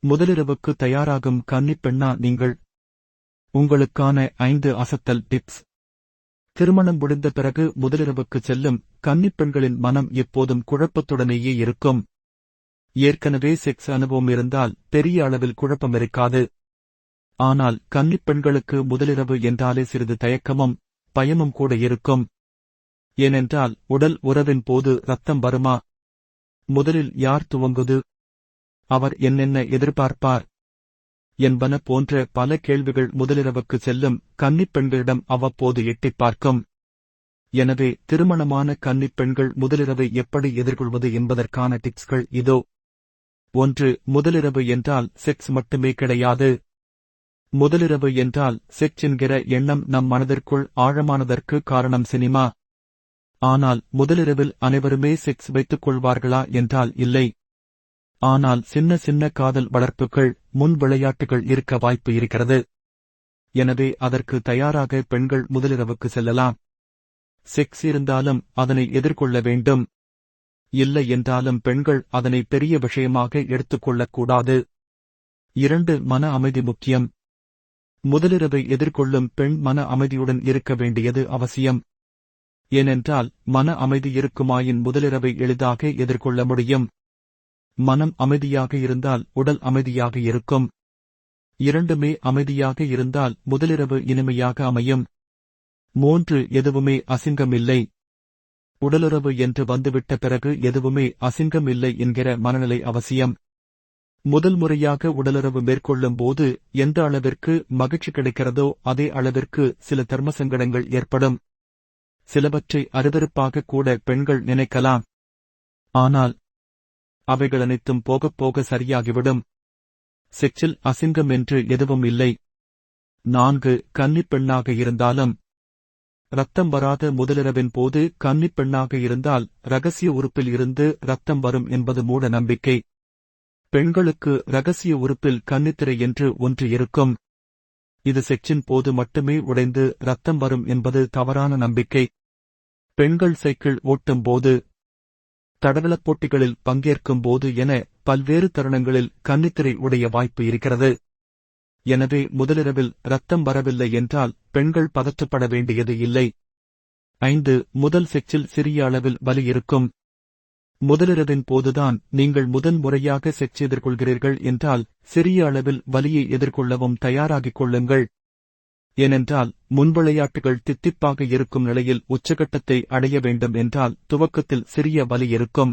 முதலிரவுக்கு தயாராகும் கன்னிப் பெண்ணா நீங்கள்? உங்களுக்கான 5 அசத்தல் டிப்ஸ். திருமணம் முடிந்த பிறகு முதலிரவுக்கு செல்லும் கன்னிப் பெண்களின் மனம் எப்போதும் குழப்பத்துடனேயே இருக்கும். ஏற்கனவே செக்ஸ் அனுபவம் இருந்தால் பெரிய அளவில் குழப்பம் இருக்காது. ஆனால் கன்னிப் பெண்களுக்கு முதலிரவு என்றாலே சிறிது தயக்கமும் பயமும் கூட இருக்கும். ஏனென்றால் உடல் உறவின் போது ரத்தம் வருமா? முதலில் யார் துவங்குது? அவர் என்னென்ன எதிர்பார்ப்பார் என்பன போன்ற பல கேள்விகள் முதலிரவுக்கு செல்லும் கன்னிப் பெண்களிடம் அவ்வப்போது எட்டிப் பார்க்கும். எனவே திருமணமான கன்னிப் பெண்கள் முதலிரவை எப்படி எதிர்கொள்வது என்பதற்கான டிப்ஸ்கள் இதோ. 1. முதலிரவு என்றால் செக்ஸ் மட்டுமே கிடையாது. முதலிரவு என்றால் செக்ஸ் என்கிற எண்ணம் நம் மனதிற்குள் ஆழமானதற்கு காரணம் சினிமா. ஆனால் முதலிரவில் அனைவருமே செக்ஸ் வைத்துக் கொள்வார்களா என்றால் இல்லை. ஆனால் சின்ன சின்ன காதல் வளர்ப்புகள், முன் விளையாட்டுகள் இருக்க வாய்ப்பு இருக்கிறது. எனவே அதற்கு தயாராக பெண்கள் முதலிரவுக்கு செல்லலாம். செக்ஸ் இருந்தாலும் அதனை எதிர்கொள்ள வேண்டும். இல்லை என்றாலும் பெண்கள் அதனை பெரிய விஷயமாக எடுத்துக்கொள்ளக்கூடாது. 2. மன அமைதி முக்கியம். முதலிரவை எதிர்கொள்ளும் பெண் மன அமைதியுடன் இருக்க வேண்டியது அவசியம். ஏனென்றால் மன அமைதி இருக்குமாயின் முதலிரவை எளிதாக எதிர்கொள்ள முடியும். மனம் அமைதியாக இருந்தால் உடல் அமைதியாக இருக்கும். இரண்டுமே அமைதியாக இருந்தால் முதலிரவு இனிமையாக அமையும். 3. எதுவுமே அசிங்கமில்லை. உடலுறவு என்று வந்துவிட்ட பிறகு எதுவுமே அசிங்கமில்லை என்கிற மனநிலை அவசியம். முதல் முறையாக உடலுறவு மேற்கொள்ளும் போது எந்த அளவிற்கு மகிழ்ச்சி கிடைக்கிறதோ அதே அளவிற்கு சில தர்மசங்கடங்கள் ஏற்படும். சிலவற்றை அருவருப்பாக கூட பெண்கள் நினைக்கலாம். ஆனால் அவைகள் அனைத்தும் போகப் போக சரியாகிவிடும். செக்ஸில் அசிங்கம் என்று எதுவும் இல்லை. 4. கன்னிப் பெண்ணாக இருந்தாலும் ரத்தம் வராத முதலிரவின் போது கன்னிப் பெண்ணாக இருந்தால் இரகசிய உறுப்பில் இருந்து ரத்தம் வரும் என்பது மூட நம்பிக்கை. பெண்களுக்கு இரகசிய உறுப்பில் கன்னித்திரை என்று ஒன்று இருக்கும். இது செக்ஸின் போது மட்டுமே உடைந்து ரத்தம் வரும் என்பது தவறான நம்பிக்கை. பெண்கள் சைக்கிள் ஓட்டும் போது, தடகளப் போட்டிகளில் பங்கேற்கும் போது என பல்வேறு தருணங்களில் கன்னித்திரை உடைய வாய்ப்பு இருக்கிறது. எனவே முதலிரவில் ரத்தம் வரவில்லை என்றால் பெண்கள் பதற்றப்பட வேண்டியது இல்லை. 5. முதல் செக்ஸில் சிறிய அளவில் வலி இருக்கும். முதலிரவின் போதுதான் நீங்கள் முதன் முறையாக செக்ஸ் எதிர்கொள்கிறீர்கள் என்றால் சிறிய அளவில் வலியை எதிர்கொள்ளவும் தயாராகிக் கொள்ளுங்கள். ஏனென்றால் முன்விளையாட்டுகள் தித்திப்பாக இருக்கும் நிலையில் உச்சகட்டத்தை அடைய வேண்டும் என்றால் துவக்கத்தில் சிறிய வலி இருக்கும்.